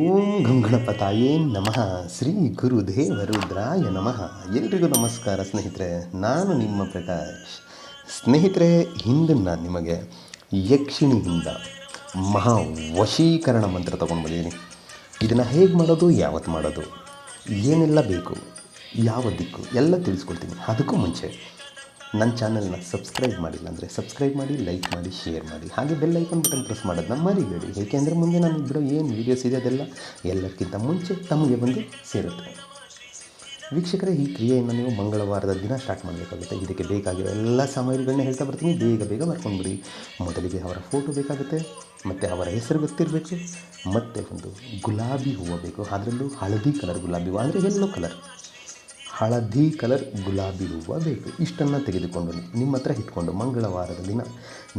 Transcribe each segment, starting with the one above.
ಓಂ ಗಂ ಗಣಪತಾಯೇ ನಮಃ ಶ್ರೀ ಗುರುದೇವ ರುದ್ರಾಯ ನಮಃ. ಎಲ್ರಿಗೂ ನಮಸ್ಕಾರ ಸ್ನೇಹಿತರೆ, ನಾನು ನಿಮ್ಮ ಪ್ರಕಾಶ್. ಸ್ನೇಹಿತರೆ, ಹಿಂದೆ ನಾನು ನಿಮಗೆ ಯಕ್ಷಿಣಿಯಿಂದ ಮಹಾ ವಶೀಕರಣ ಮಂತ್ರ ತೊಗೊಂಡು ಬಂದಿದ್ದೀನಿ. ಇದನ್ನು ಹೇಗೆ ಮಾಡೋದು, ಯಾವತ್ತು ಮಾಡೋದು, ಏನೆಲ್ಲ ಬೇಕು, ಯಾವ ದಿಕ್ಕು ಎಲ್ಲ ತಿಳಿಸ್ಕೊಡ್ತೀನಿ. ಅದಕ್ಕೂ ಮುಂಚೆ ನನ್ನ ಚಾನಲ್ನ ಸಬ್ಸ್ಕ್ರೈಬ್ ಮಾಡಿಲ್ಲ ಅಂದರೆ ಸಬ್ಸ್ಕ್ರೈಬ್ ಮಾಡಿ, ಲೈಕ್ ಮಾಡಿ, ಶೇರ್ ಮಾಡಿ, ಹಾಗೆ ಬೆಲ್ ಐಕಾನ್ ಬಟನ್ ಪ್ರೆಸ್ ಮಾಡೋದನ್ನ ಮರಿಬೇಡಿ. ಏಕೆಂದರೆ ಮುಂದೆ ನಾನು ಬಿಡೋ ಏನು ವೀಡಿಯೋಸ್ ಇದೆ ಅದೆಲ್ಲ ಎಲ್ಲರಿಗಿಂತ ಮುಂಚೆ ತಮಗೆ ಬಂದು ಸೇರುತ್ತೆ. ವೀಕ್ಷಕರೇ, ಈ ಕ್ರಿಯೆಯನ್ನು ನೀವು ಮಂಗಳವಾರದ ದಿನ ಸ್ಟಾರ್ಟ್ ಮಾಡಬೇಕಾಗುತ್ತೆ. ಇದಕ್ಕೆ ಬೇಕಾಗಿರೋ ಎಲ್ಲ ಸಾಮಗ್ರಿಗಳನ್ನ ಹೇಳ್ತಾ ಬರ್ತೀನಿ, ಬೇಗ ಬರ್ಕೊಂಡ್ಬಿಡಿ. ಮೊದಲಿಗೆ ಅವರ ಫೋಟೋ ಬೇಕಾಗುತ್ತೆ, ಮತ್ತು ಅವರ ಹೆಸರು ಗೊತ್ತಿರಬೇಕು, ಮತ್ತು ಒಂದು ಗುಲಾಬಿ ಹೂವು ಬೇಕು. ಅದರಲ್ಲೂ ಹಳದಿ ಕಲರ್ ಗುಲಾಬಿ ಹೂವು, ಅಂದರೆ ಯೆಲ್ಲೋ ಕಲರ್ ಹಳದಿ ಕಲರ್ ಗುಲಾಬಿ ಹೂವು ಬೇಕು. ಇಷ್ಟನ್ನು ತೆಗೆದುಕೊಂಡು ನಿಮ್ಮ ಹತ್ರ ಇಟ್ಕೊಂಡು ಮಂಗಳವಾರದ ದಿನ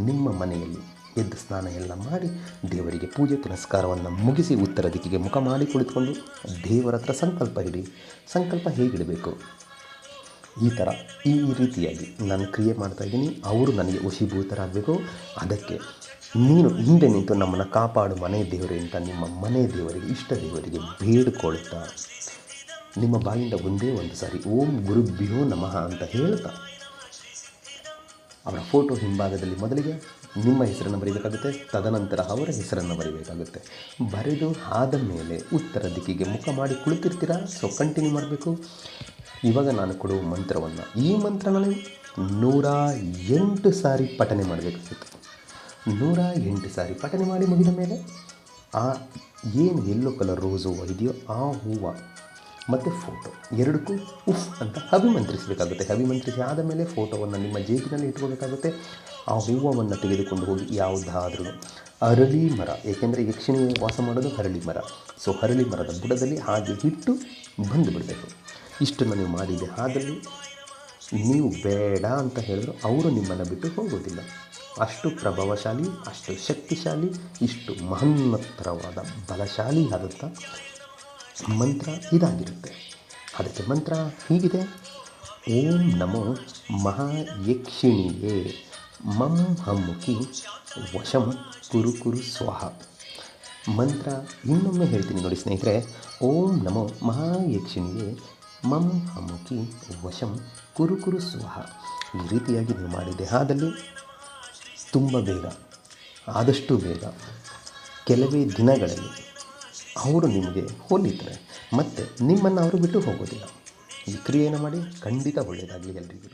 ನಿಮ್ಮ ಮನೆಯಲ್ಲಿ ಎದ್ದು ಸ್ನಾನ ಎಲ್ಲ ಮಾಡಿ ದೇವರಿಗೆ ಪೂಜೆ ಪುನಸ್ಕಾರವನ್ನು ಮುಗಿಸಿ ಉತ್ತರ ದಿಕ್ಕಿಗೆ ಮುಖ ಮಾಡಿ ಕುಳಿತುಕೊಂಡು ದೇವರ ಹತ್ರ ಸಂಕಲ್ಪ ಇಡಿ. ಸಂಕಲ್ಪ ಹೇಗಿಡಬೇಕು, ಈ ರೀತಿಯಾಗಿ ನಾನು ಕ್ರಿಯೆ ಮಾಡ್ತಾಯಿದ್ದೀನಿ. ಅವರು ನನಗೆ ವಶೀಭೂತರಾಗಬೇಕು. ಅದಕ್ಕೆ ನೀನು ಹಿಂದೆ ನಿಂತು ನಮ್ಮನ್ನು ಕಾಪಾಡು ಮನೆ ದೇವರೇ ಅಂತ ನಿಮ್ಮ ಮನೆ ದೇವರಿಗೆ, ಇಷ್ಟ ದೇವರಿಗೆ ಬೇಡಿಕೊಳ್ತಾ ನಿಮ್ಮ ಬಾಯಿಂದ ಒಂದೇ ಒಂದು ಸಾರಿ ಓಂ ಗುರುಭ್ಯೋ ನಮಃ ಅಂತ ಹೇಳ್ತಾ ಅವರ ಫೋಟೋ ಹಿಂಭಾಗದಲ್ಲಿ ಮೊದಲಿಗೆ ನಿಮ್ಮ ಹೆಸರನ್ನು ಬರೀಬೇಕಾಗುತ್ತೆ, ತದನಂತರ ಅವರ ಹೆಸರನ್ನು ಬರೀಬೇಕಾಗುತ್ತೆ. ಬರೆದು ಆದ ಮೇಲೆ ಉತ್ತರ ದಿಕ್ಕಿಗೆ ಮುಖ ಮಾಡಿ ಕುಳಿತಿರ್ತೀರ. ಸೊ ಕಂಟಿನ್ಯೂ ಮಾಡಬೇಕು. ಇವಾಗ ನಾನು ಕೊಡುವ ಮಂತ್ರವನ್ನು, ಈ ಮಂತ್ರನ 108 ಸಾರಿ ಪಠನೆ ಮಾಡಬೇಕಾಗುತ್ತೆ. 108 ಸಾರಿ ಪಠನೆ ಮಾಡಿ ಮುಗಿದ ಮೇಲೆ ಆ ಏನು ಯೆಲ್ಲೋ ಕಲರ್ ರೋಸ್ ಹೂವು ಇದೆಯೋ ಆ ಹೂವು ಮತ್ತು ಫೋಟೋ ಎರಡಕ್ಕೂ ಉಫ್ ಅಂತ ಅಭಿಮಂತ್ರಿಸಬೇಕಾಗುತ್ತೆ. ಅಭಿಮಂತ್ರಿಸಿ ಆದ ಮೇಲೆ ಫೋಟೋವನ್ನು ನಿಮ್ಮ ಜೇಬಿನಲ್ಲಿ ಇಟ್ಕೋಬೇಕಾಗುತ್ತೆ. ಆ ಹೂವನ್ನು ತೆಗೆದುಕೊಂಡು ಹೋಗಿ ಯಾವುದಾದ್ರೂ ಅರಳಿ ಮರ, ಏಕೆಂದರೆ ಯಕ್ಷಿಣಿ ವಾಸ ಮಾಡೋದು ಅರಳಿ ಮರ, ಸೊ ಅರಳಿ ಮರದ ಬುಡದಲ್ಲಿ ಹಾಗೆ ಇಟ್ಟು ಬಂದು ಬಿಡಬೇಕು. ಇಷ್ಟನ್ನು ನೀವು ಮಾಡಿದೆ ಆದಲ್ಲಿ ನೀವು ಬೇಡ ಅಂತ ಹೇಳಿದ್ರು ಅವರು ನಿಮ್ಮನ್ನು ಬಿಟ್ಟು ಹೋಗೋದಿಲ್ಲ. ಅಷ್ಟು ಪ್ರಭಾವಶಾಲಿ, ಅಷ್ಟು ಶಕ್ತಿಶಾಲಿ, ಇಷ್ಟು ಮಹೋನ್ನತರವಾದ ಬಲಶಾಲಿ ಆದಂಥ ಮಂತ್ರ ಇದಾಗಿರುತ್ತೆ. ಅದಕ್ಕೆ ಮಂತ್ರ ಹೀಗಿದೆ: ಓಂ ನಮೋ ಮಹಾಯಕ್ಷಿಣಿಯೇ ಮಂ ಹಮ್ಮುಖಿ ವಶಂ ಕುರು ಸ್ವಾಹ. ಮಂತ್ರ ಇನ್ನೊಮ್ಮೆ ಹೇಳ್ತೀನಿ ನೋಡಿ ಸ್ನೇಹಿತರೆ. ಓಂ ನಮೋ ಮಹಾಯಕ್ಷಿಣಿಯೇ ಮಂ ಹಮ್ಮುಖಿ ವಶಂ ಕುರು ಸ್ವಾಹ. ಈ ರೀತಿಯಾಗಿ ನೀವು ಮಾಡಿದ್ದೆ ಆದಲ್ಲಿ ತುಂಬ ಬೇಗ, ಆದಷ್ಟು ಬೇಗ, ಕೆಲವೇ ದಿನಗಳಲ್ಲಿ ಅವರು ನಿಮಗೆ ಹೋಲಿತಾರೆ, ಮತ್ತು ನಿಮ್ಮನ್ನು ಅವರು ಬಿಟ್ಟು ಹೋಗೋದಿಲ್ಲ. ಈ ಕ್ರಿಯೆಯನ್ನು ಮಾಡಿ, ಖಂಡಿತ ಒಳ್ಳೆಯದಾಗಲಿ ಎಲ್ರಿಗೂ.